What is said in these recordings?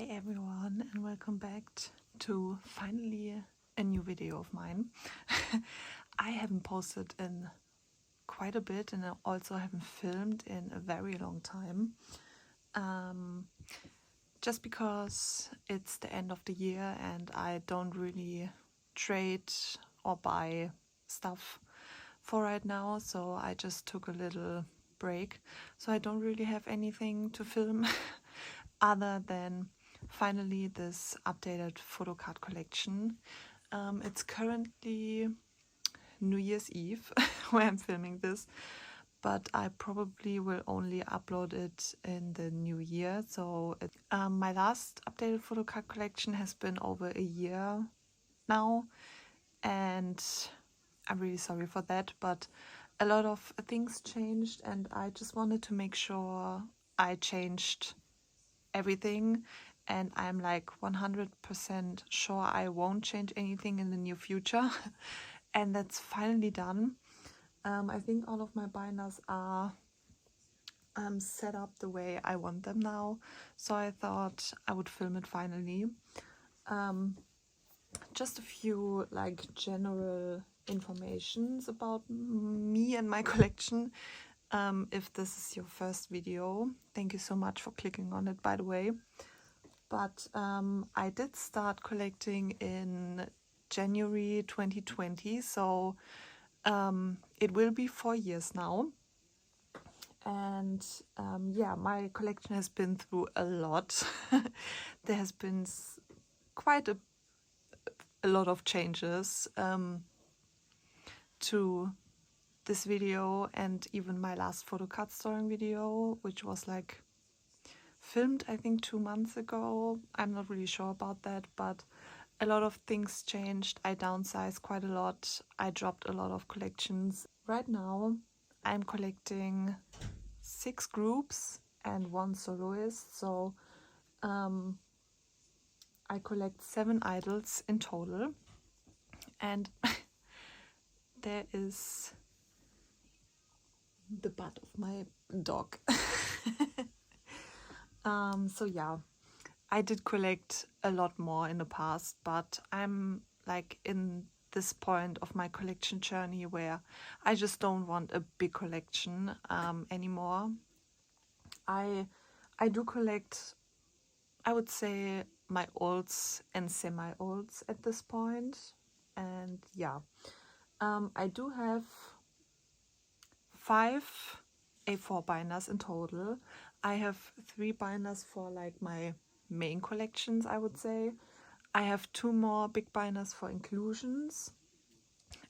Hi everyone and welcome back to finally a new video of mine. I haven't posted in quite a bit and I also haven't filmed in a very long time. Just because it's the end of the year and I don't really trade or buy stuff for right now, so I just took a little break. So I don't really have anything to film other than finally this updated photocard collection. It's currently New Year's Eve where I'm filming this, but I probably will only upload it in the new year. So my last updated photocard collection has been over a year now, and I'm really sorry for that, but a lot of things changed and I just wanted to make sure I changed everything, and I'm like 100% sure I won't change anything in the near future. And that's finally done. I think all of my binders are set up the way I want them now, so I thought I would film it finally. Just a few like general informations about me and my collection. If this is your first video, thank you so much for clicking on it, by the way. But I did start collecting in January 2020, so it will be 4 years now. And yeah, my collection has been through a lot. There has been quite a lot of changes to this video and even my last photocard storing video, which was like filmed I think 2 months ago. I'm not really sure about that, but a lot of things changed. I downsized quite a lot. I dropped a lot of collections. Right now I'm collecting 6 groups and 1 soloist, so I collect 7 idols in total. And there is the butt of my dog. So yeah, I did collect a lot more in the past, but I'm like in this point of my collection journey where I just don't want a big collection anymore. I do collect, I would say, my olds and semi-olds at this point. And yeah, I do have 5 A4 binders in total. I have 3 binders for like my main collections, I would say. I have 2 more big binders for inclusions,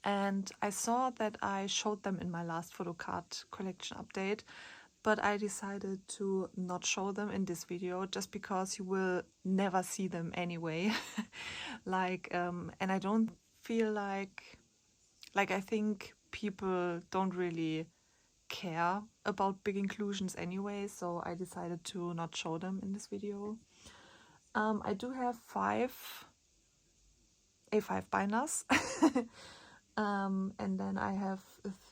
and I saw that I showed them in my last photocard collection update, but I decided to not show them in this video just because you will never see them anyway. And I don't feel like I think people don't really care about big inclusions anyway, so I decided to not show them in this video. I do have 5 A5 binders. And then I have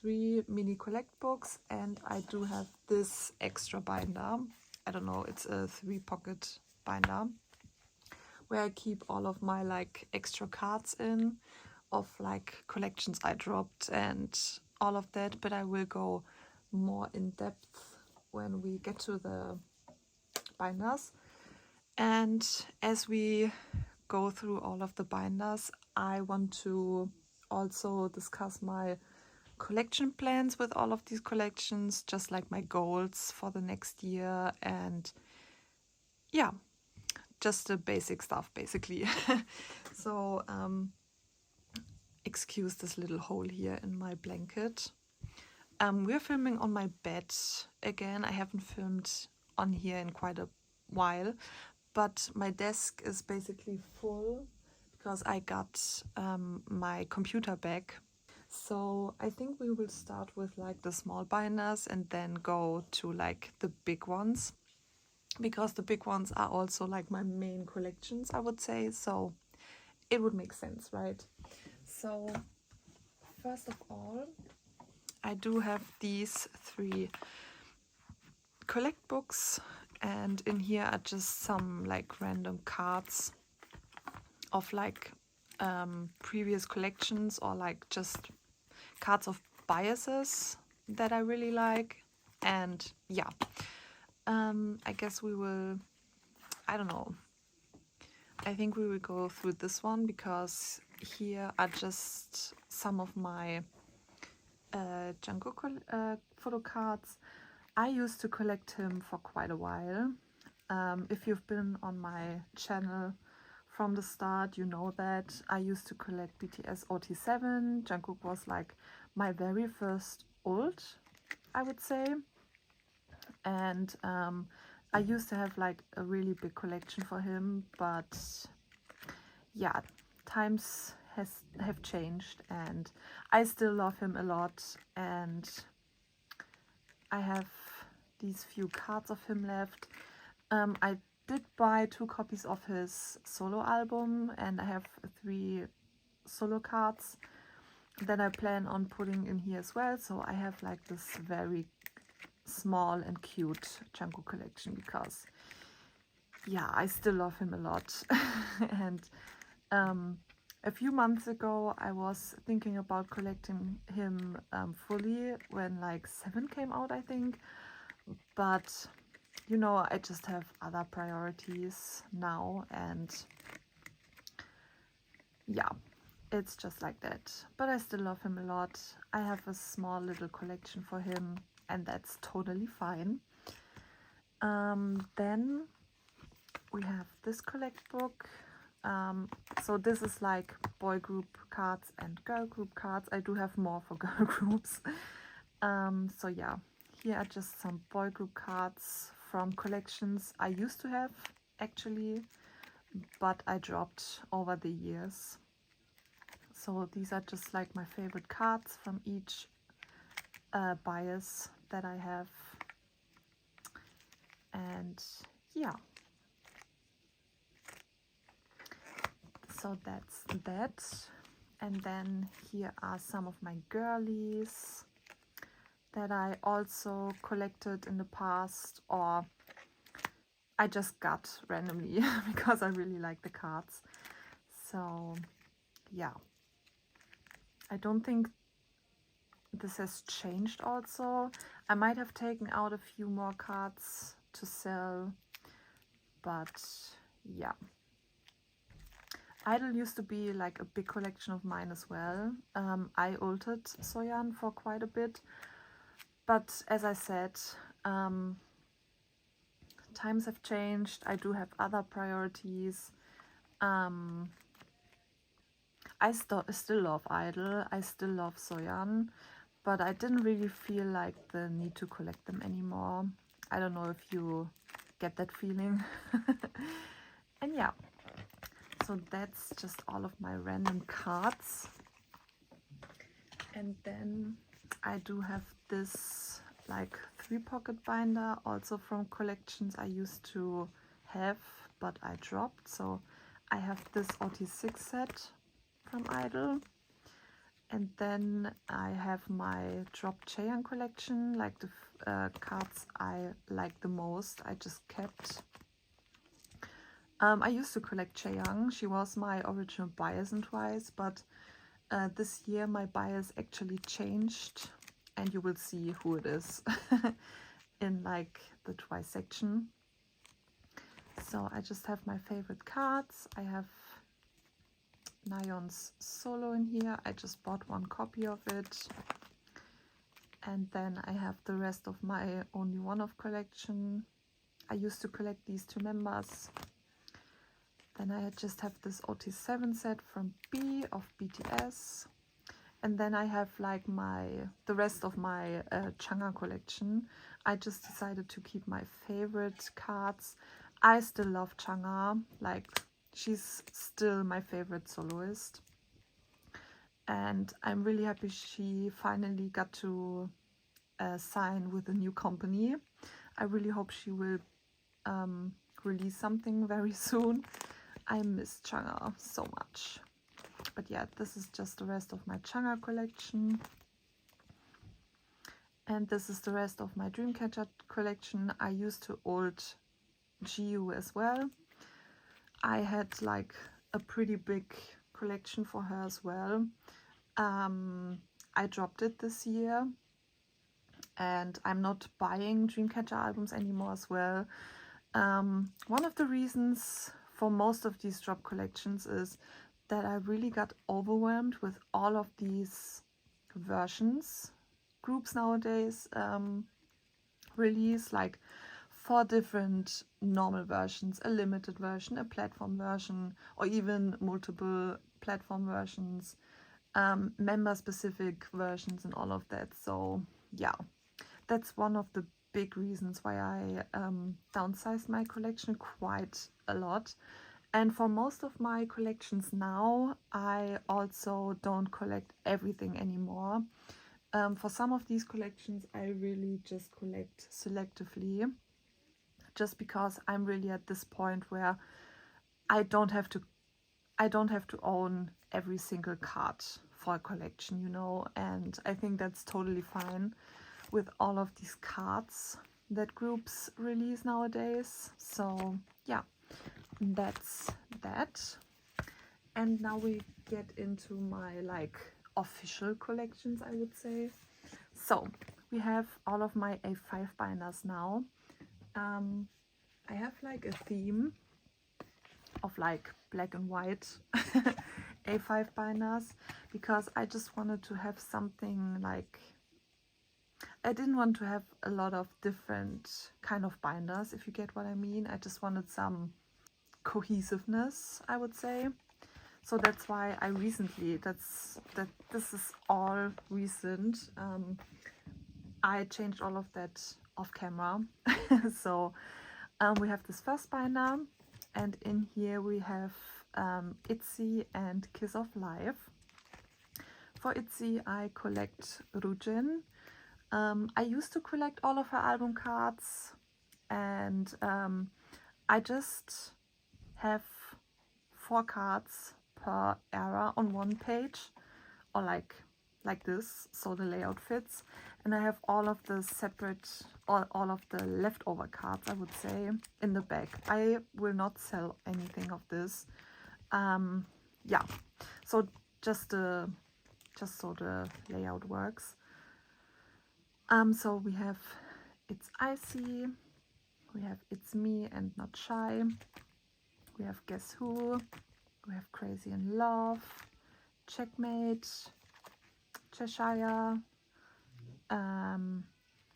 3 mini collect books, and I do have this extra binder. I don't know, it's a 3-pocket binder where I keep all of my like extra cards in of like collections I dropped and all of that, but I will go more in depth when we get to the binders. And as we go through all of the binders, I want to also discuss my collection plans with all of these collections, just like my goals for the next year, and yeah, just the basic stuff basically. So excuse this little hole here in my blanket. We're filming on my bed again. I haven't filmed on here in quite a while, but my desk is basically full because I got my computer back. So I think we will start with like the small binders and then go to like the big ones, because the big ones are also like my main collections, I would say, so it would make sense, right? So first of all, I do have these 3 collect books And in here are just some like random cards of like previous collections, or like just cards of biases that I really like. And yeah, I guess we will, I don't know, I think we will go through this one, because here are just some of my Jungkook photo cards. I used to collect him for quite a while. If you've been on my channel from the start, you know that I used to collect BTS OT7. Jungkook was like my very first ult, I would say. And I used to have like a really big collection for him, but yeah, times have changed, and I still love him a lot, and I have these few cards of him left. I did buy 2 copies of his solo album, and I have 3 solo cards that I plan on putting in here as well. So I have like this very small and cute Jungkook collection, because yeah, I still love him a lot. And a few months ago I was thinking about collecting him fully when like 7 came out, I think, but you know, I just have other priorities now, and yeah, it's just like that. But I still love him a lot. I have a small little collection for him, and that's totally fine. Then we have this collect book. So this is like boy group cards and girl group cards. I do have more for girl groups. So yeah, here are just some boy group cards from collections I used to have, actually, but I dropped over the years. So these are just like my favorite cards from each bias that I have. And yeah, so that's that. And then here are some of my girlies that I also collected in the past, or I just got randomly because I really like the cards. So yeah, I don't think this has changed also. I might have taken out a few more cards to sell, but yeah. Idol used to be like a big collection of mine as well. I ulted Soyeon for quite a bit, but as I said, times have changed. I do have other priorities. I still love Idol. I still love Soyeon, but I didn't really feel like the need to collect them anymore. I don't know if you get that feeling. And yeah, so that's just all of my random cards. And then I do have this like 3-pocket binder, also from collections I used to have but I dropped. So I have this OT6 set from Idol, and then I have my dropped Chaeyoung collection, like the cards I like the most I just kept. I used to collect Chaeyoung. She was my original bias in Twice, but this year my bias actually changed, and you will see who it is in like the Twice section. So I just have my favorite cards. I have Nayeon's solo in here. I just bought 1 copy of it. And then I have the rest of my Only One of collection. I used to collect these 2 members. Then I just have this OT7 set from B of BTS. And then I have like the rest of my Chang'e collection. I just decided to keep my favorite cards. I still love Chang'e. Like, she's still my favorite soloist. And I'm really happy she finally got to sign with a new company. I really hope she will release something very soon. I miss Chang'e so much. But yeah, this is just the rest of my Chang'e collection. And this is the rest of my Dreamcatcher collection. I used to ult GU as well. I had like a pretty big collection for her as well. I dropped it this year, and I'm not buying Dreamcatcher albums anymore as well. One of the reasons for most of these drop collections is that I really got overwhelmed with all of these versions groups nowadays release, like 4 different normal versions, a limited version, a platform version, or even multiple platform versions, member specific versions and all of that. So yeah, that's one of the big reasons why I downsized my collection quite a lot. And for most of my collections now, I also don't collect everything anymore. For some of these collections, I really just collect selectively, just because I'm really at this point where I don't have to own every single card for a collection, you know, and I think that's totally fine with all of these cards that groups release nowadays. So yeah, that's that. And now we get into my like official collections, I would say. So we have all of my A5 binders now. I have like a theme of like black and white A5 binders, because I just wanted to have something like, I didn't want to have a lot of different kind of binders, if you get what I mean. I just wanted some cohesiveness, I would say. So that's why I recently, this is all recent. I changed all of that off camera. So we have this first binder, and in here we have Itzy and Kiss of Life. For Itzy, I collect Rujin. I used to collect all of her album cards, and I just have 4 cards per era on one page, or like this, so the layout fits. And I have all of the separate, all of the leftover cards, I would say, in the back. I will not sell anything of this. Yeah, so just so the layout works. So we have It's Icy, we have It's Me and Not Shy, we have Guess Who, we have Crazy in Love, Checkmate, Cheshire,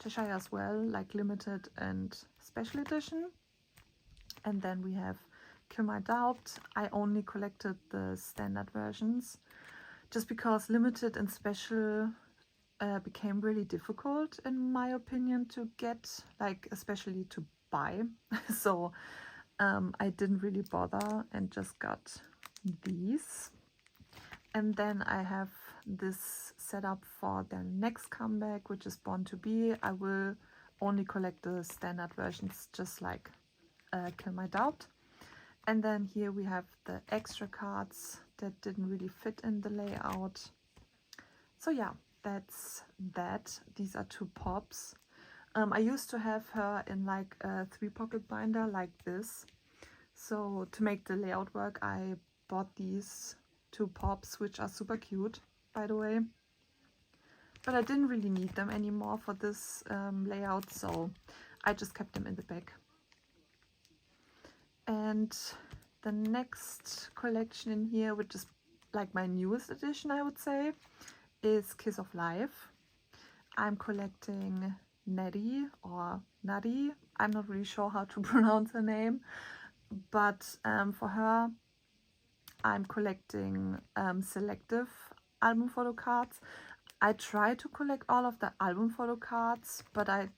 Cheshire as well, like limited and special edition. And then we have Kill My Doubt. I only collected the standard versions, just because limited and special became really difficult, in my opinion, to get, like especially to buy. So I didn't really bother and just got these. And then I have this set up for their next comeback, which is Born to Be. I will only collect the standard versions, just like Kill My Doubt. And then here we have the extra cards that didn't really fit in the layout. So yeah, that's that. These are 2 pops. I used to have her in like a 3-pocket binder like this. So to make the layout work, I bought these 2 pops, which are super cute, by the way. But I didn't really need them anymore for this layout, so I just kept them in the bag. And the next collection in here, which is like my newest edition, I would say, is Kiss of Life. I'm collecting Nettie or Nadi. I'm not really sure how to pronounce her name, but for her, I'm collecting selective album photo cards. I try to collect all of the album photo cards, but I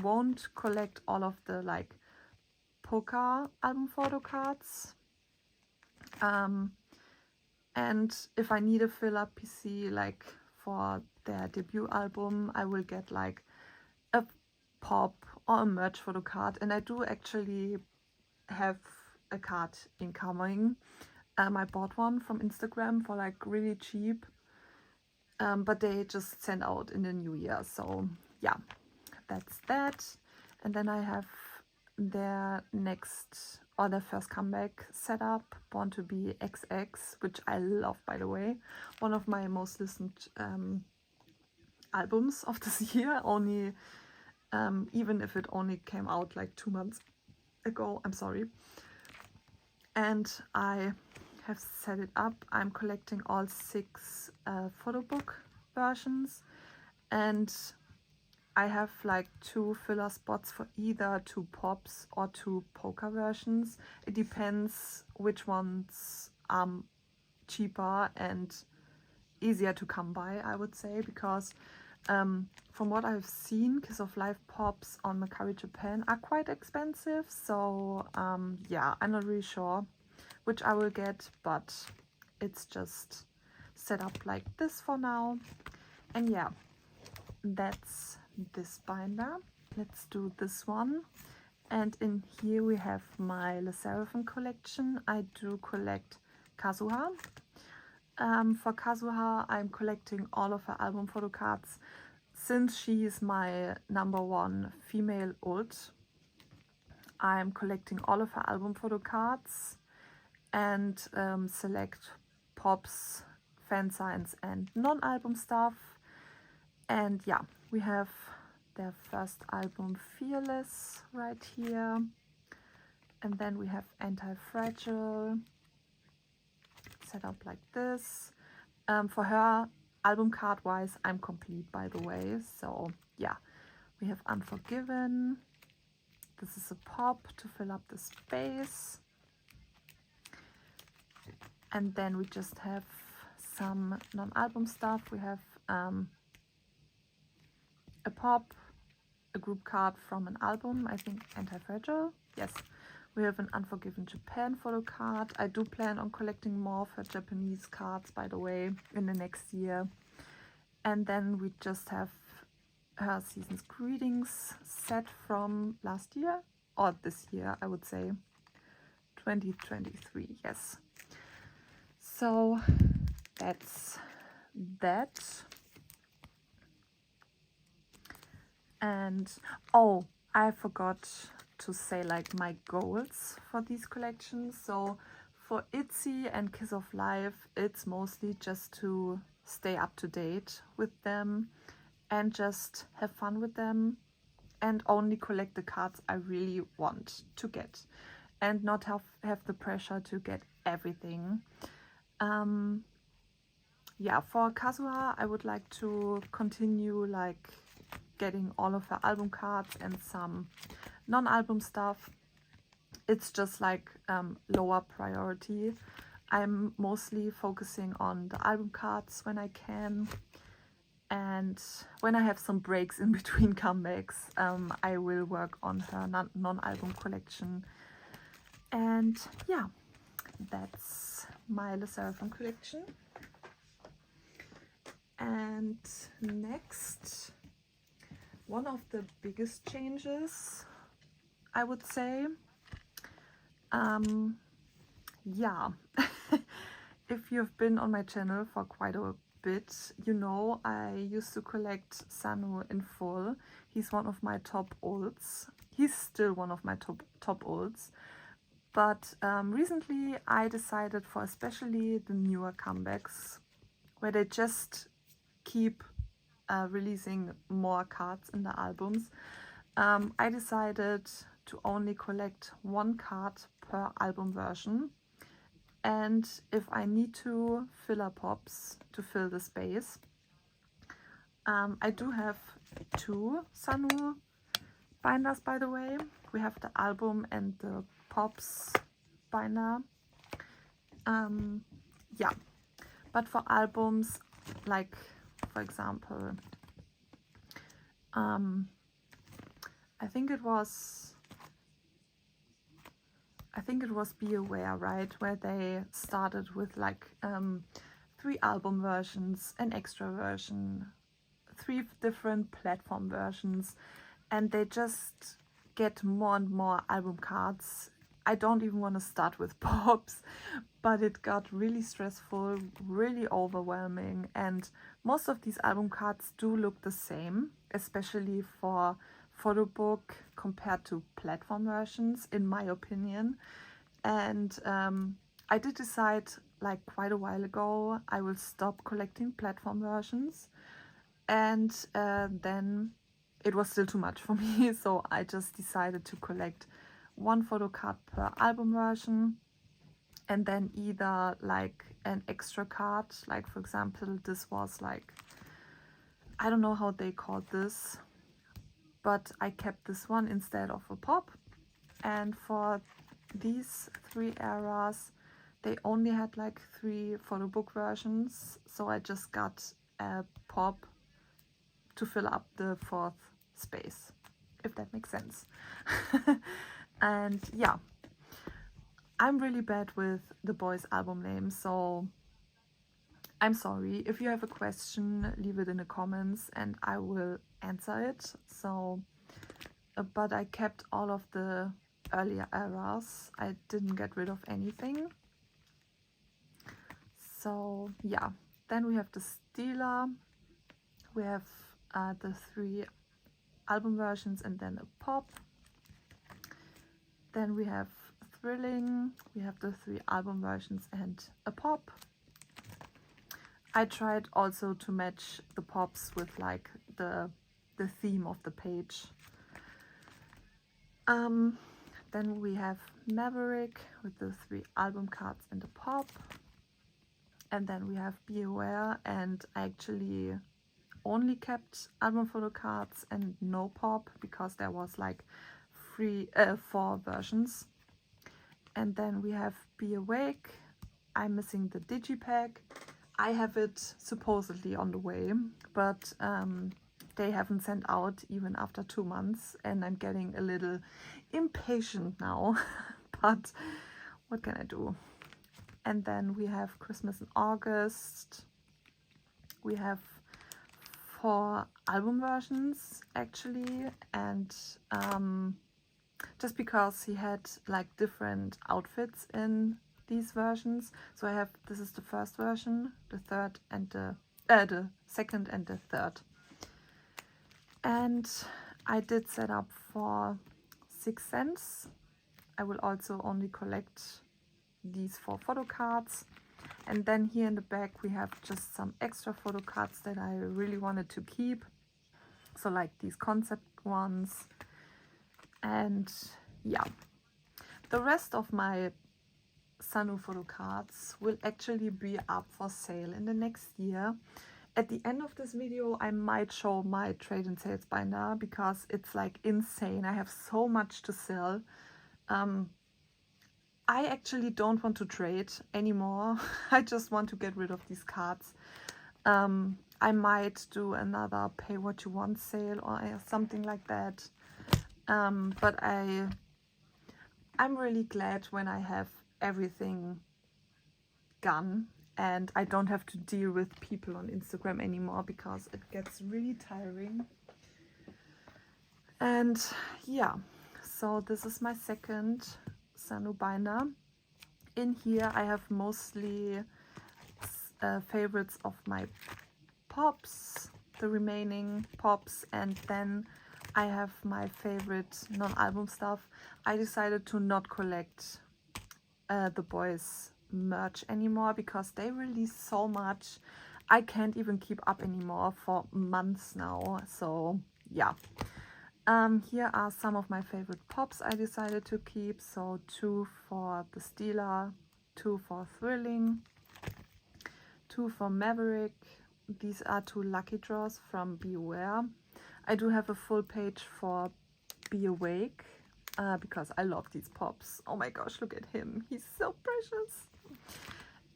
won't collect all of the like Poker album photo cards. And if I need a fill-up PC like for their debut album, I will get like a pop or a merch photo card. And I do actually have a card incoming. I bought one from Instagram for like really cheap, but they just sent out in the new year. So yeah, that's that. And then I have their next or their first comeback setup, Born to Be XX, which I love, by the way. One of my most listened albums of this year, only even if it only came out like 2 months ago. I'm sorry. And I have set it up. I'm collecting all 6 photo book versions, and I have like 2 filler spots for either 2 pops or 2 poker versions. It depends which ones are cheaper and easier to come by, I would say, because from what I've seen, Kiss of Life pops on Mercari Japan are quite expensive. So yeah, I'm not really sure which I will get, but it's just set up like this for now. And yeah, that's this binder. Let's do this one. And in here we have my Sserafim collection. I do collect Kazuha. For Kazuha, I'm collecting all of her album photo cards since she is my #1 female ult. I'm collecting all of her album photo cards and select pops, fan signs, and non-album stuff. And yeah, we have their first album, Fearless, right here. And then we have Anti-Fragile, set up like this. For her, album card wise, I'm complete, by the way. So yeah, we have Unforgiven. This is a pop to fill up the space. And then we just have some non-album stuff. We have a pop, a group card from an album, I think Anti-Fragile, yes. We have an Unforgiven Japan photo card. I do plan on collecting more of her Japanese cards, by the way, in the next year. And then we just have her Season's Greetings set from last year, or this year, I would say, 2023, yes. So that's that. And oh, I forgot to say like my goals for these collections. So for Itzy and Kiss of Life, it's mostly just to stay up to date with them and just have fun with them and only collect the cards I really want to get and not have the pressure to get everything. Yeah, for Kazuha, I would like to continue like getting all of her album cards and some non-album stuff. It's just like lower priority. I'm mostly focusing on the album cards when I can, and when I have some breaks in between comebacks, I will work on her non-album collection. And yeah, that's my Sserafim collection. And next, one of the biggest changes, I would say, yeah, if you've been on my channel for quite a bit, you know I used to collect Sanu in full. He's one of my top ults. He's still one of my top ults. But recently I decided for especially the newer comebacks, where they just keep releasing more cards in the albums, I decided to only collect 1 card per album version. And if I need to, filler pops to fill the space. I do have 2 Sanu binders, by the way. We have the album and the pops binder. Yeah, but for albums, like for example, I think it was Be Aware, right, where they started with like 3 album versions, an extra version, 3 different platform versions, and they just get more and more album cards. I don't even want to start with pops, but it got really stressful, really overwhelming, and most of these album cards do look the same, especially for photo book compared to platform versions, in my opinion. And I did decide like quite a while ago I will stop collecting platform versions, and then it was still too much for me, so I just decided to collect one photo card per album version, and then either like an extra card, like for example this was like, I don't know how they called this, but I kept this one instead of a pop. And for these 3 eras they only had like 3 photo book versions, so I just got a pop to fill up the 4th space, if that makes sense. And yeah, I'm really bad with the boyz album names, so I'm sorry. If you have a question, leave it in the comments and I will answer it. So but I kept all of the earlier eras. I didn't get rid of anything. So yeah, then we have the Stealer, we have the 3 album versions and then a pop. Then we have Thrilling, we have the 3 album versions and a pop. I tried also to match the pops with like the theme of the page. Then we have Maverick with the 3 album cards and a pop. And then we have Be Aware, and I actually only kept album photo cards and no pop because there was like 4 versions. And then we have Be Awake. I'm missing the digipack. I have it supposedly on the way, but they haven't sent out even after 2 months, and I'm getting a little impatient now. But what can I do? And then we have Christmas in August. We have 4 album versions actually, and just because he had like different outfits in these versions, so I have, this is the first version, the third and the second and the third. And I did set up for 6 cents. I will also only collect these 4 photo cards. And then here in the back we have just some extra photo cards that I really wanted to keep, so like these concept ones. And yeah, the rest of my Sanu photo cards will actually be up for sale in the next year. At the end of this video I might show my trade and sales binder because it's like insane. I have so much to sell. I actually don't want to trade anymore. I just want to get rid of these cards. I might do another pay what you want sale or something like that. But I'm really glad when I have everything gone and I don't have to deal with people on Instagram anymore because it gets really tiring. And yeah, so this is my second Sanu binder. In here I have mostly favorites of my pops, the remaining pops, and then I have my favorite non-album stuff. I decided to not collect the boyz merch anymore because they release so much. I can't even keep up anymore for months now. So yeah, here are some of my favorite pops I decided to keep. So 2 for the Stealer, 2 for Thrilling, 2 for Maverick. These are 2 lucky draws from Be Aware. I do have a full page for Be Awake because I love these pops. Oh my gosh, look at him. He's so precious.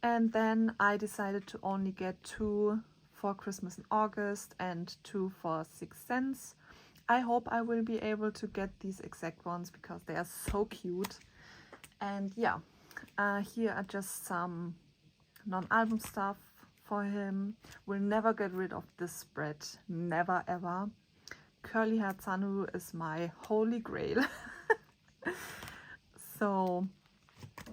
And then I decided to only get 2 for Christmas in August and 2 for 6 cents. I hope I will be able to get these exact ones because they are so cute. And yeah, here are just some non-album stuff for him. Will never get rid of this spread, never ever. Curly Hair Sanu is my holy grail. So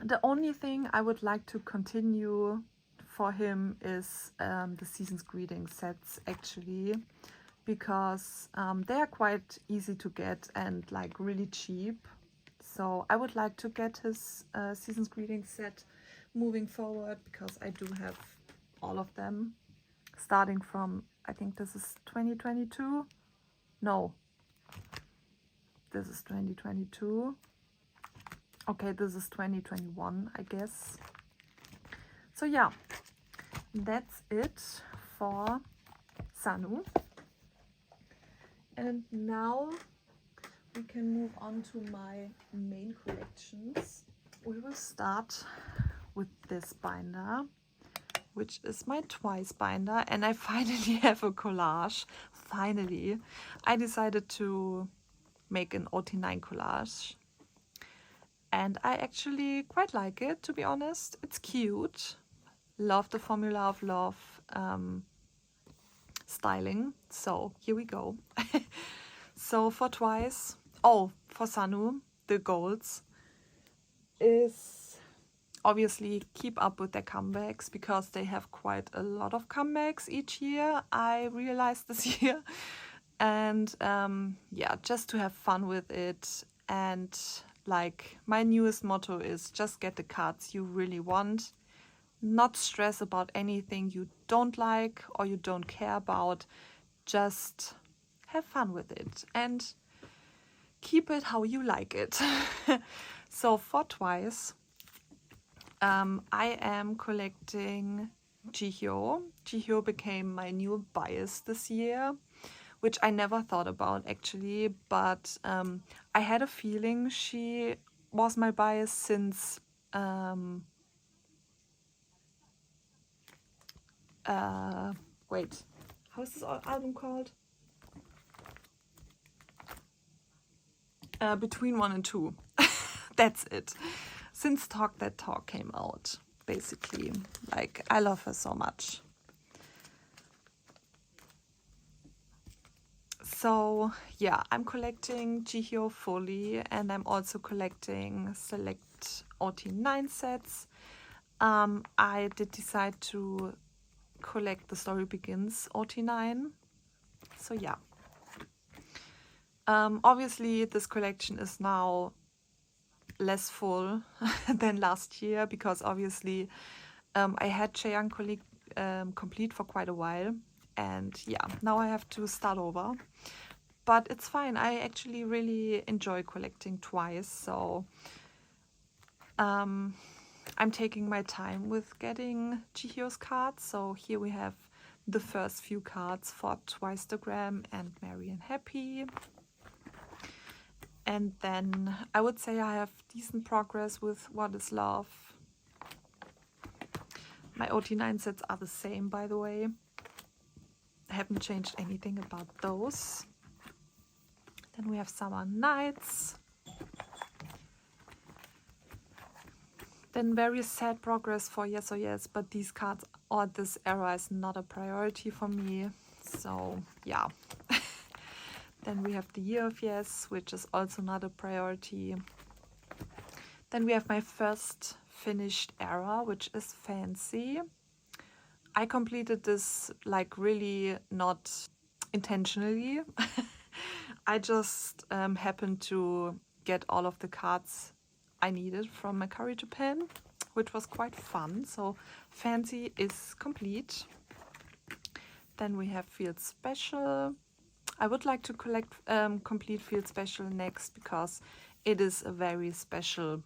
the only thing I would like to continue for him is the Season's Greeting sets actually. because they are quite easy to get and like really cheap. So I would like to get his Season's Greetings set moving forward, because I do have all of them, starting from, I think this is 2022. No, this is 2022. Okay, this is 2021, I guess. So yeah, that's it for Sanu. And now we can move on to my main collections. We will start with this binder, which is my Twice binder, and I finally have a collage. Finally, I decided to make an OT9 collage, and I actually quite like it, to be honest. It's cute. Love the Formula of Love styling. So here we go. So for Twice, for Sanu, the goals is obviously keep up with their comebacks, because they have quite a lot of comebacks each year, I realized this year. And yeah, just to have fun with it. And like my newest motto is just get the cards you really want. Not stress about anything you don't like or you don't care about. Just have fun with it and keep it how you like it. So for Twice, I am collecting Jihyo. Jihyo became my new bias this year, which I never thought about actually, but I had a feeling she was my bias since wait, how's this album called? Between 1 and 2. That's it. Since Talk That Talk came out, basically. Like, I love her so much. So yeah, I'm collecting Jihyo fully, and I'm also collecting select OT9 sets. I did decide to collect The Story Begins OT9. So yeah. Obviously this collection is now less full than last year, because obviously I had Chaeyoung complete for quite a while, and yeah, now I have to start over. But it's fine. I actually really enjoy collecting Twice, so I'm taking my time with getting Jihyo's cards. So here we have the first few cards for Twicegram and Merry and Happy. And then I would say I have decent progress with What Is Love. My OT9 sets are the same, by the way. I haven't changed anything about those. Then we have Summer Nights. Then very sad progress for Yes or Yes, but these cards or this era is not a priority for me. So yeah. Then we have the Year of Yes, which is also not a priority. Then we have my first finished era, which is Fancy. I completed this like really not intentionally. I just happened to get all of the cards I needed from Mercari Japan, which was quite fun. So Fancy is complete. Then we have Field Special. I would like to complete Field Special next, because it is a very special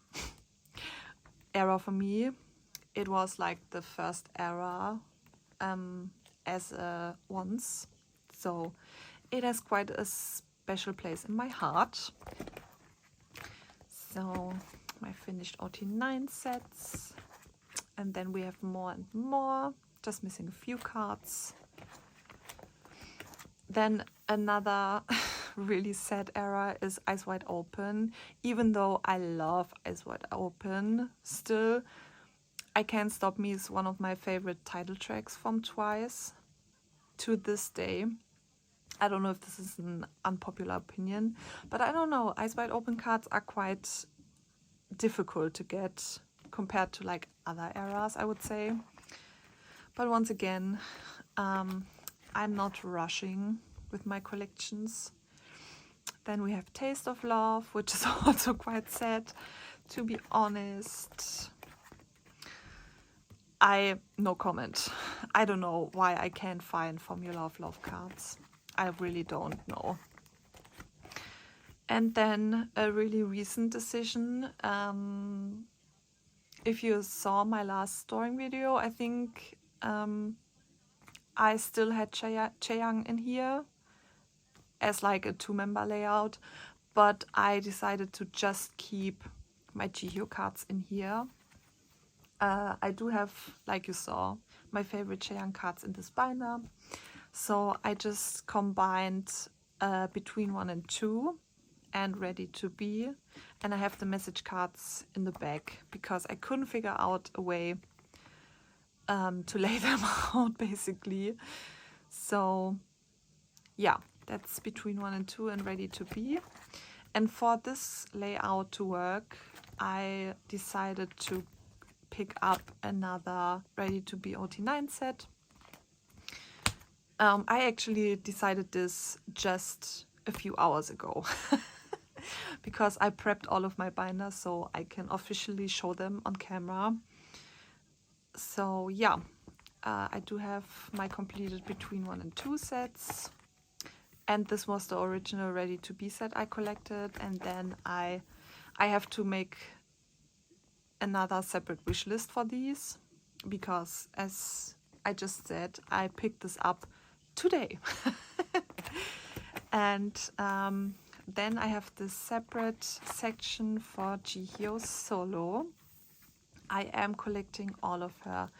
era for me. It was like the first era as a once, so it has quite a special place in my heart. So my finished OT9 sets, and then we have more and more, just missing a few cards. Then another really sad era is Eyes Wide Open. Even though I love Eyes Wide Open, still I Can't Stop Me is one of my favorite title tracks from Twice to this day. I don't know if this is an unpopular opinion, but I don't know. Eyes Wide Open cards are quite difficult to get compared to like other eras, I would say. But once again, I'm not rushing. with my collections. Then we have Taste of Love, which is also quite sad, to be honest. No comment. I don't know why I can't find Formula of Love cards. I really don't know. And then a really recent decision. If you saw my last storing video, I think I still had Chaeyoung in here as like a 2-member layout, but I decided to just keep my Jihyo cards in here. I do have, like you saw, my favorite Chaeyoung cards in this binder. So I just combined between 1 and 2 and Ready to Be. And I have the message cards in the back because I couldn't figure out a way to lay them out, basically. So yeah, that's between 1 and 2 and Ready to Be. And for this layout to work, I decided to pick up another Ready to Be OT9 set. I actually decided this just a few hours ago because I prepped all of my binders so I can officially show them on camera. So yeah, I do have my completed between 1 and 2 sets. And this was the original Ready to Be set I collected. And then I have to make another separate wish list for these because, as I just said, I picked this up today. And then I have this separate section for Jihyo solo. I am collecting all of her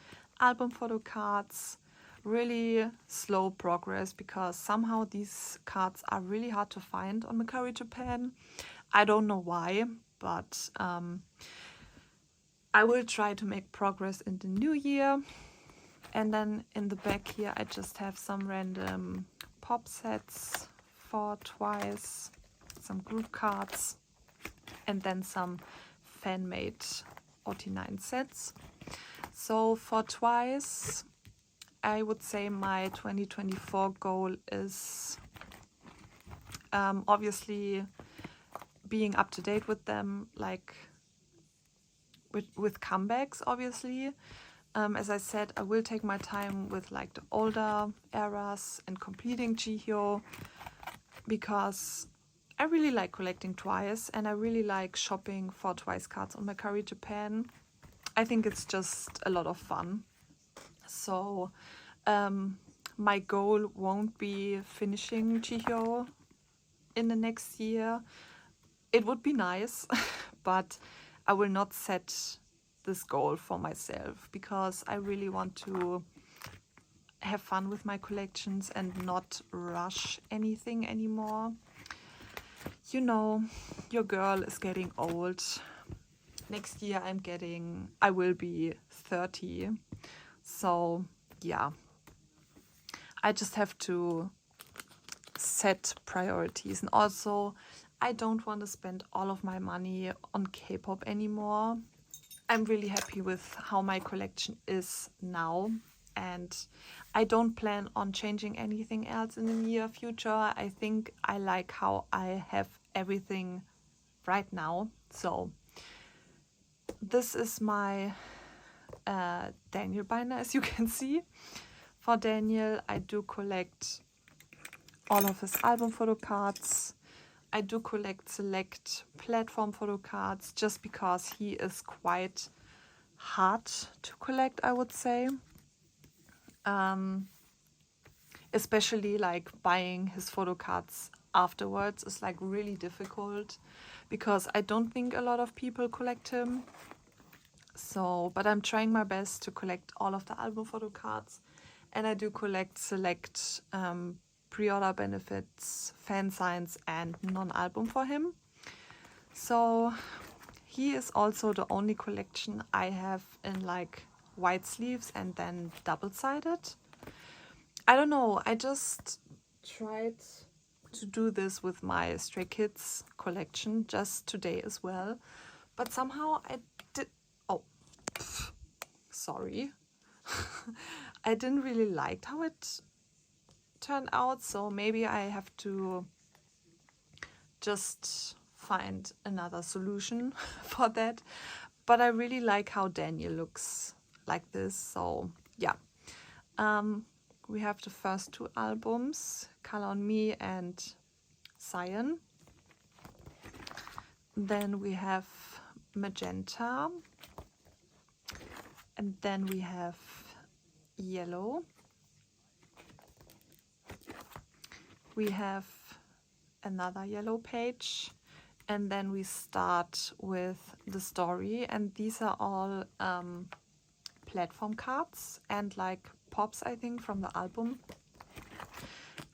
album photo cards. Really slow progress because somehow these cards are really hard to find on Mercari Japan. I don't know why, but I will try to make progress in the new year. And then in the back here I just have some random pop sets for Twice, some group cards, and then some fan-made OT9 sets. So for Twice, I would say my 2024 goal is obviously being up to date with them, like with comebacks, obviously. As I said, I will take my time with like the older eras and completing Jihyo because I really like collecting Twice and I really like shopping for Twice cards on Mercari Japan. I think it's just a lot of fun. So my goal won't be finishing Jihyo in the next year. It would be nice, but I will not set this goal for myself because I really want to have fun with my collections and not rush anything anymore. You know, your girl is getting old. Next year I will be 30. So yeah, I just have to set priorities. And also, I don't want to spend all of my money on K-pop anymore. I'm really happy with how my collection is now. And I don't plan on changing anything else in the near future. I think I like how I have everything right now. So this is my Daniel binder, as you can see. For Daniel, I do collect all of his album photo cards. I do collect select platform photo cards just because he is quite hard to collect, I would say. Especially like buying his photo cards afterwards is like really difficult because I don't think a lot of people collect him. So, but I'm trying my best to collect all of the album photo cards, and I do collect select pre-order benefits, fan signs, and non-album for him. So he is also the only collection I have in like white sleeves and then double-sided. I don't know, I just tried to do this with my Stray Kids collection just today as well, but somehow I did, sorry. I didn't really like how it turned out, so maybe I have to just find another solution for that. But I really like how Daniel looks like this, so yeah. We have the first two albums, Color on Me and Cyan. Then we have Magenta, and then we have Yellow. We have another yellow page, and then we start with the story, and these are all platform cards and like pops, I think, from the album.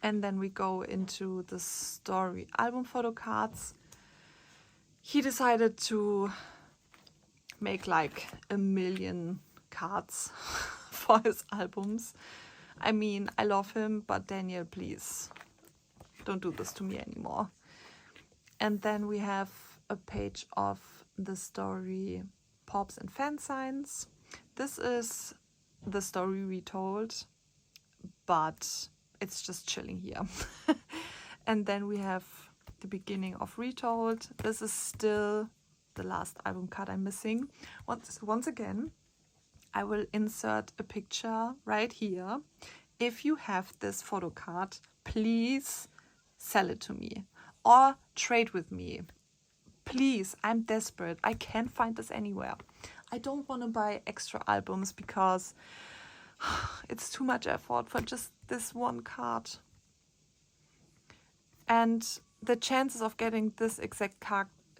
And then we go into the story album photo cards. He decided to make like 1 million cards for his albums. I mean, I love him, but Daniel, please don't do this to me anymore. And then we have a page of the story Pops and Fan Signs. This is the story retold, but it's just chilling here. And then we have the beginning of Retold. This is still the last album card I'm missing. Once again, I will insert a picture right here. If you have this photo card, please sell it to me or trade with me. Please, I'm desperate. I can't find this anywhere. I don't want to buy extra albums because it's too much effort for just this one card. And the chances of getting this exact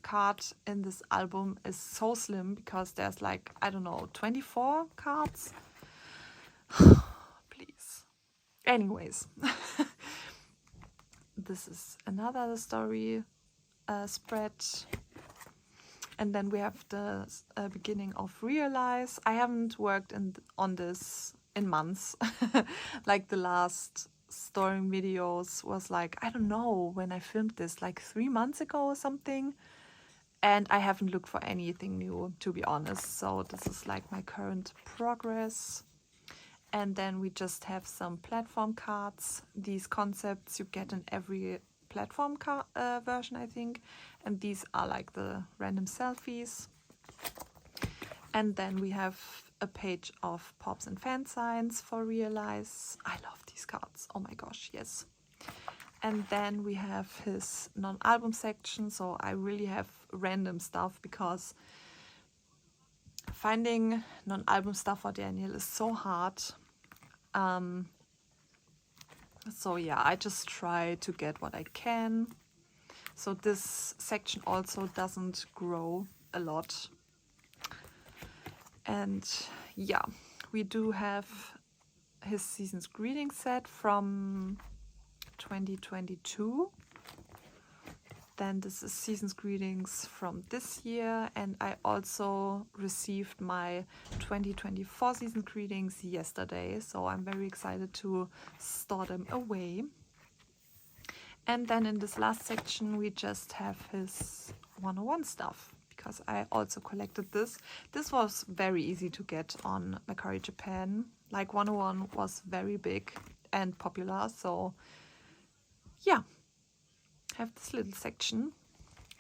card in this album is so slim because there's like, I don't know, 24 cards. Please. Anyways, this is another story spread. And then we have the beginning of Realize. I haven't worked on this in months. Like the last story videos was like, I don't know when I filmed this, like 3 months ago or something. And I haven't looked for anything new, to be honest. So this is like my current progress. And then we just have some platform cards. These concepts you get in every platform version, I think. And these are like the random selfies. And then we have a page of Pops and Fan Signs for Realize. I love these cards. Oh my gosh, yes. And then we have his non-album section. So I really have random stuff because finding non-album stuff for Daniel is so hard. So yeah, I just try to get what I can. So this section also doesn't grow a lot. And yeah, we do have his Season's Greeting set from 2022. Then this is Season's Greetings from this year, and I also received my 2024 Season's Greetings yesterday, so I'm very excited to store them away. And then in this last section we just have his 101 stuff, because I also collected this. This was very easy to get on Mercari Japan. Like 101 was very big and popular, so yeah. Have this little section,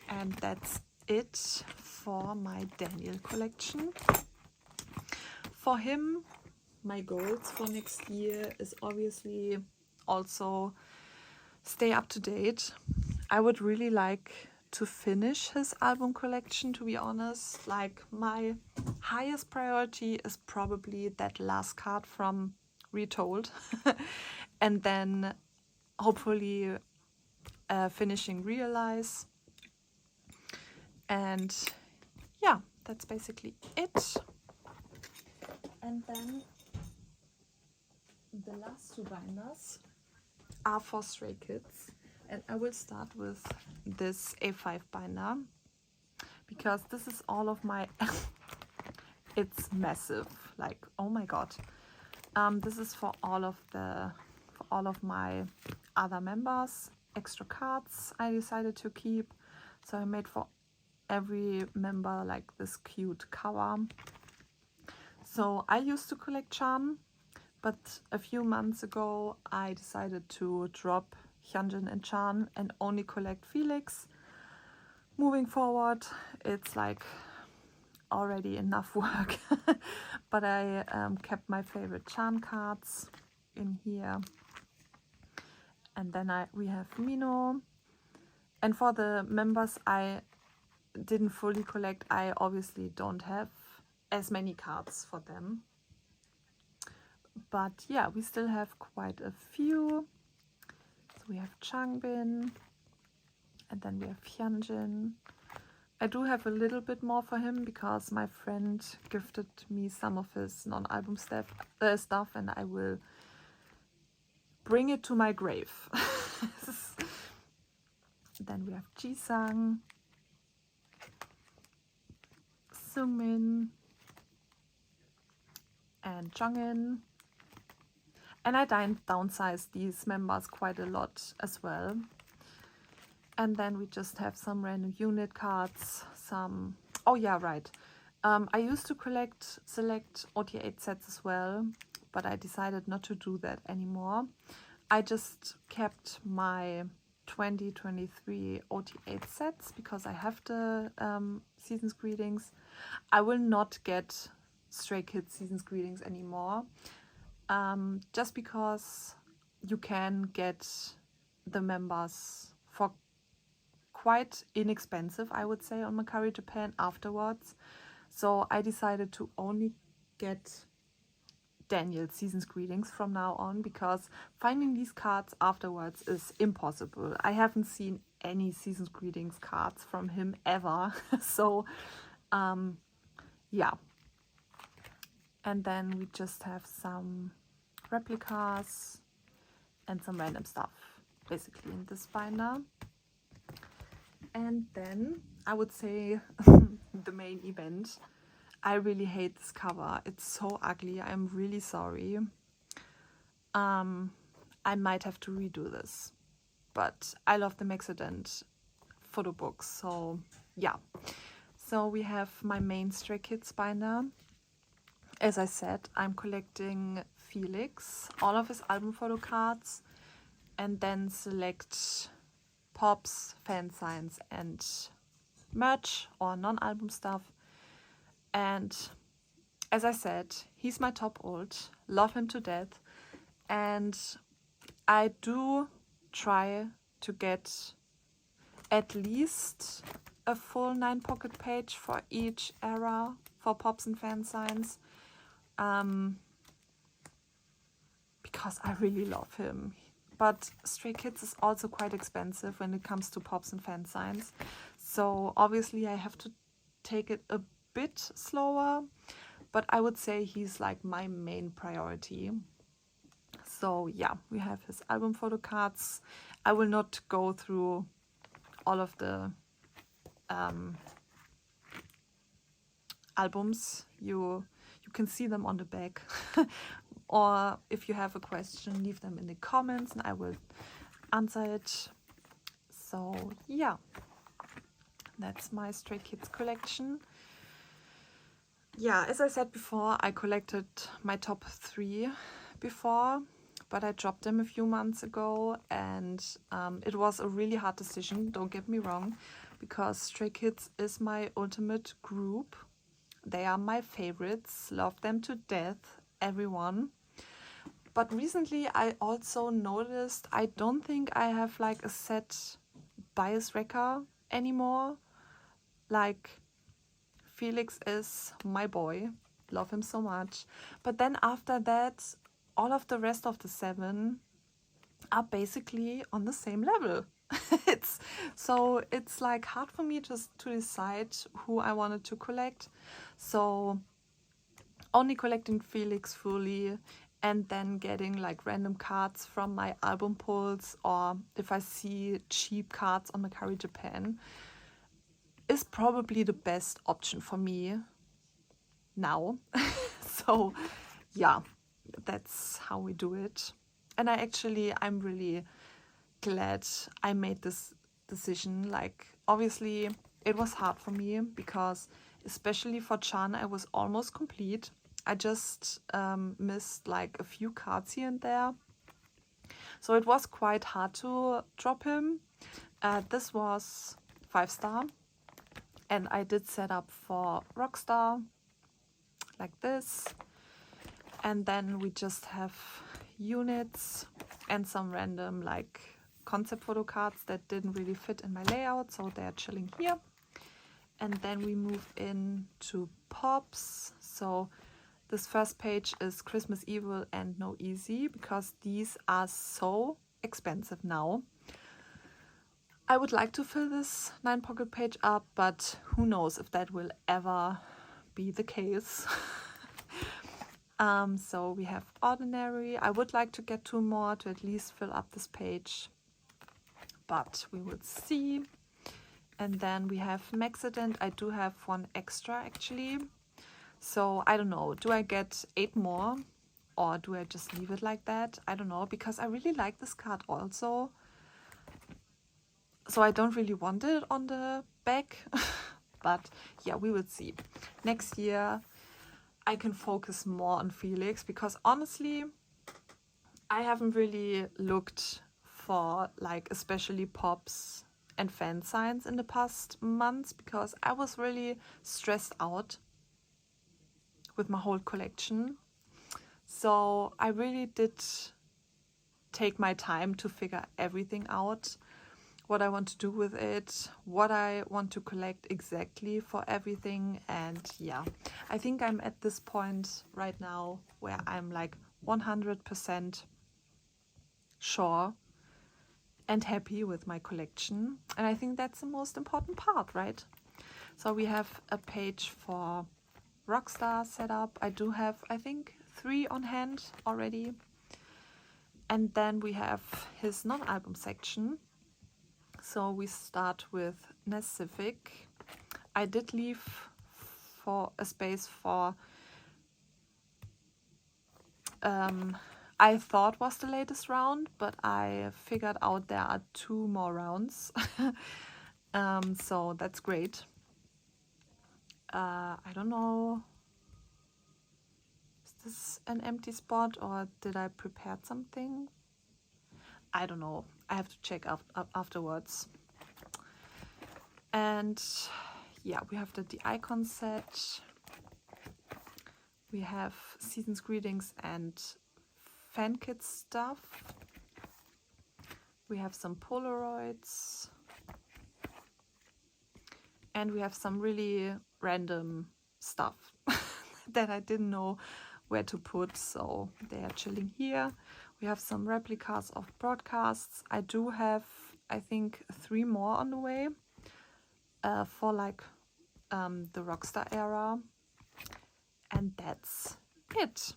and that's it for my Daniel collection. For him, my goals for next year is obviously also stay up to date. I would really like to finish his album collection, to be honest. Like, my highest priority is probably that last card from Retold and then hopefully finishing Realize. And yeah, that's basically it. And then the last 2 binders are for Stray Kids, and I will start with this A5 binder because this is all of my it's massive, like, oh my god. This is for all of my other members. Extra cards I decided to keep, so I made for every member like this cute cover. So I used to collect charm, But a few months ago, I decided to drop Hyunjin and Chan and only collect Felix. Moving forward, it's like already enough work. But I kept my favorite Chan cards in here. And then we have Mino. And for the members I didn't fully collect, I obviously don't have as many cards for them. But yeah, we still have quite a few. So we have Changbin, and then we have Hyunjin. I do have a little bit more for him because my friend gifted me some of his non-album stuff, and I will bring it to my grave. Then we have Jisung, Sungmin, and Jongin. And I downsized these members quite a lot as well. And then we just have some random unit cards, some... Oh yeah, right. I used to select OT8 sets as well, but I decided not to do that anymore. I just kept my 2023 OT8 sets because I have the Season's Greetings. I will not get Stray Kids Season's Greetings anymore. Just because you can get the members for quite inexpensive, I would say, on Mercari Japan afterwards. So I decided to only get Daniel's Season's Greetings from now on, because finding these cards afterwards is impossible. I haven't seen any Season's Greetings cards from him ever. So yeah. And then we just have some replicas and some random stuff basically in this binder. And then I would say the main event. I really hate this cover. It's so ugly. I'm really sorry. I might have to redo this, but I love the Maxident photo books. So yeah. So we have my main Stray Kids binder. As I said, I'm collecting Felix, all of his album photo cards, and then select pops, fan signs, and merch or non-album stuff. And as I said, he's my top ult, love him to death, and I do try to get at least a full 9 pocket page for each era for pops and fan signs. Because I really love him. But Stray Kids is also quite expensive when it comes to pops and fan signs. So obviously I have to take it a bit slower. But I would say he's like my main priority. So yeah, we have his album photo cards. I will not go through all of the albums. You can see them on the back. Or if you have a question, leave them in the comments and I will answer it. So yeah, that's my Stray Kids collection. Yeah, as I said before, I collected my top 3 before, but I dropped them a few months ago, and it was a really hard decision, don't get me wrong, because Stray Kids is my ultimate group. They are my favorites, love them to death, everyone. But recently I also noticed I don't think I have like a set bias wrecker anymore. Like, Felix is my boy, love him so much. But then after that, all of the rest of the 7 are basically on the same level. It's like hard for me just to decide who I wanted to collect. So only collecting Felix fully, and then getting like random cards from my album pulls, or if I see cheap cards on Mercari Japan, is probably the best option for me now. So yeah, that's how we do it. And I'm really glad I made this decision. Like, obviously it was hard for me because especially for Chan I was almost complete. I just missed like a few cards here and there. So it was quite hard to drop him. This was 5-star. And I did set up for Rockstar, like this. And then we just have units and some random like concept photo cards that didn't really fit in my layout, so they're chilling here. And then we move into pops. So this first page is Christmas Evil and No Easy, because these are so expensive now. I would like to fill this 9 pocket page up, but who knows if that will ever be the case. So we have Ordinary. I would like to get 2 more to at least fill up this page, but we will see. And then we have Maxident. I do have 1 extra actually. So I don't know, do I get 8 more or do I just leave it like that? I don't know, because I really like this card also. So I don't really want it on the back, but yeah, we will see. Next year I can focus more on Felix, because honestly, I haven't really looked for like especially pops and fan signs in the past months, because I was really stressed out with my whole collection. So I really did take my time to figure everything out, what I want to do with it, what I want to collect exactly for everything. And yeah, I think I'm at this point right now where I'm like 100% sure and happy with my collection. And I think that's the most important part, right? So we have a page for Rockstar setup. I do have, I think, 3 on hand already. And then we have his non-album section. So we start with Nacific. I did leave for a space for I thought was the latest round, but I figured out there are 2 more rounds. So that's great. I don't know, is this an empty spot or did I prepare something? I don't know, I have to check afterwards. And yeah, we have the icon set. We have Season's Greetings and fan kit stuff. We have some Polaroids. And we have some really random stuff that I didn't know where to put, so they are chilling here. We have some replicas of broadcasts. I do have, I think, 3 more on the way for like the Rockstar era. And that's it.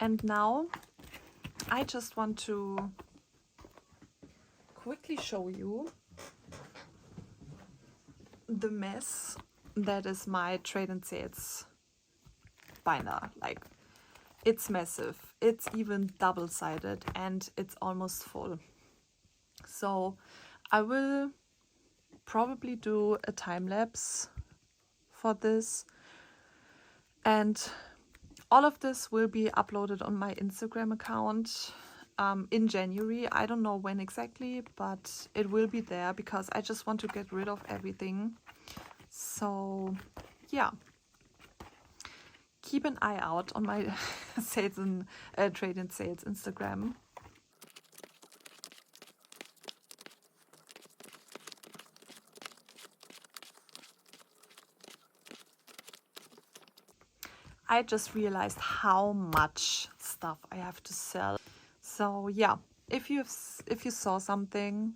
And now I just want to quickly show you the mess that is my trade and sales binder. Like, it's massive, it's even double-sided, and it's almost full. So I will probably do a time-lapse for this, and all of this will be uploaded on my Instagram account in January. I don't know when exactly, but it will be there because I just want to get rid of everything. So yeah, keep an eye out on my sales and trade and sales Instagram. I just realized how much stuff I have to sell. So yeah, if you saw something,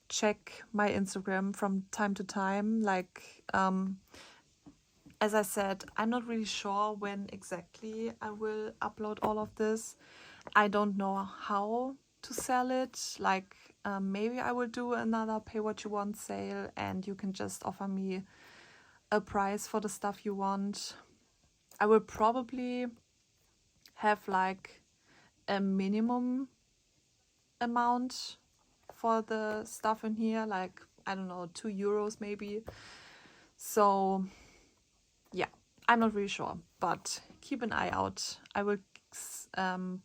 check my Instagram from time to time. Like as I said, I'm not really sure when exactly I will upload all of this. I don't know how to sell it. Like maybe I will do another pay what you want sale and you can just offer me a price for the stuff you want. I will probably have like a minimum amount for the stuff in here, like I don't know, €2 maybe. So yeah, I'm not really sure. but keep an eye out. I will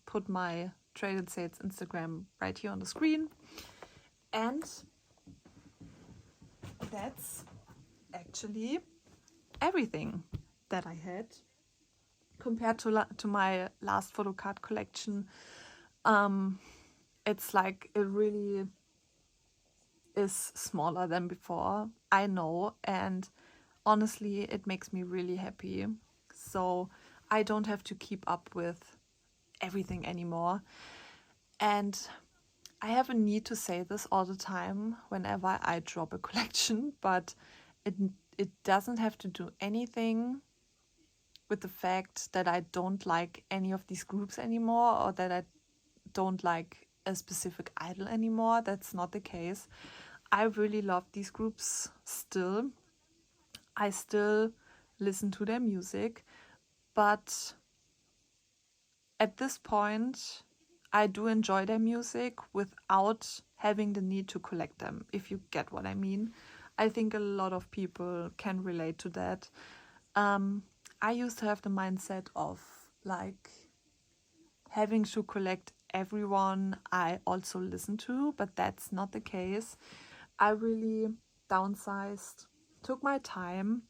put my Trade and Sales Instagram right here on the screen. And that's actually everything that I had compared to my last photocard collection. It's like it really is smaller than before, I know, and honestly it makes me really happy. So I don't have to keep up with everything anymore. And I have a need to say this all the time whenever I drop a collection, but it doesn't have to do anything with the fact that I don't like any of these groups anymore, or that I don't like a specific idol anymore. That's not the case. I really love these groups still. I still listen to their music, but at this point I do enjoy their music without having the need to collect them, if you get what I mean. I think a lot of people can relate to that. I used to have the mindset of like having to collect everyone I also listen to, but that's not the case. I really downsized, took my time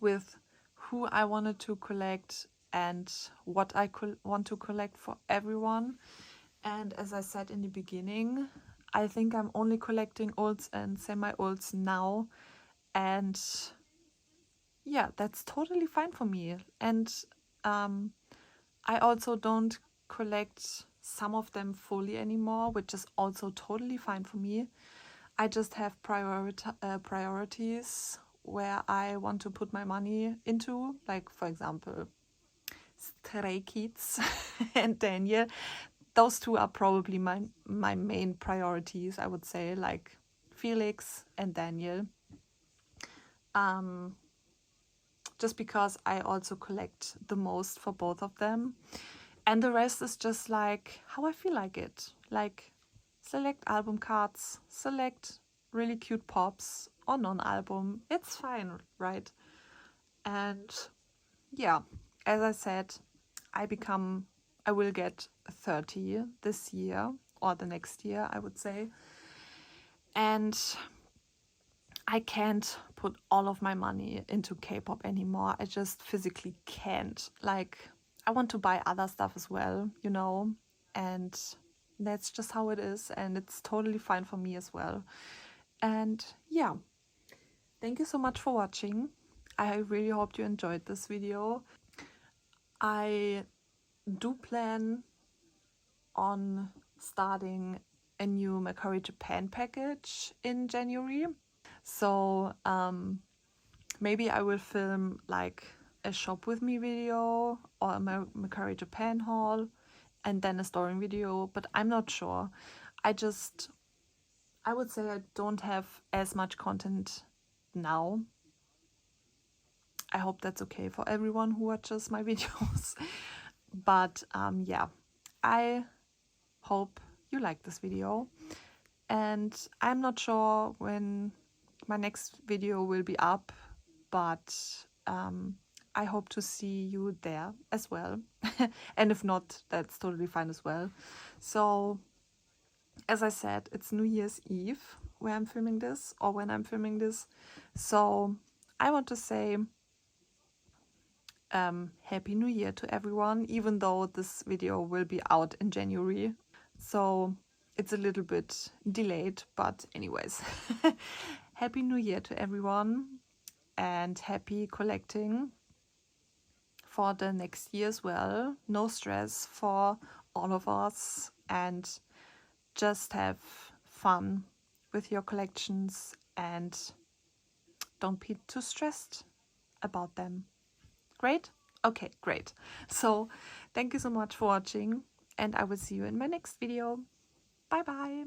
with who I wanted to collect and what I want to collect for everyone. And as I said in the beginning, I think I'm only collecting olds and semi-olds now. And yeah, that's totally fine for me. And I also don't collect some of them fully anymore, which is also totally fine for me. I just have priorities where I want to put my money into, like for example, Stray Kids and Daniel. Those two are probably my main priorities, I would say, like Felix and Daniel. Just because I also collect the most for both of them. And the rest is just like how I feel like it. Like select album cards, select really cute pops or non-album. It's fine, right? And yeah, as I said, I will get 30 this year or the next year, I would say. And I can't put all of my money into K-pop anymore. I just physically can't. Like, I want to buy other stuff as well, you know, and that's just how it is, and it's totally fine for me as well. And yeah, thank you so much for watching. I really hope you enjoyed this video. I do plan on starting a new Mercari Japan package in January. So maybe I will film like a shop with me video or a Mercari Japan haul and then a storing video, but I'm not sure. I would say I don't have as much content now. I hope that's okay for everyone who watches my videos. But yeah, I hope you like this video. And I'm not sure when my next video will be up, but I hope to see you there as well. And if not, that's totally fine as well. So as I said, it's New Year's Eve where I'm filming this, or when I'm filming this. So I want to say Happy New Year to everyone, even though this video will be out in January. So it's a little bit delayed, but anyways. Happy New Year to everyone and happy collecting for the next year as well. No stress for all of us, and just have fun with your collections and don't be too stressed about them. Great? Okay, great. So thank you so much for watching, and I will see you in my next video. Bye bye.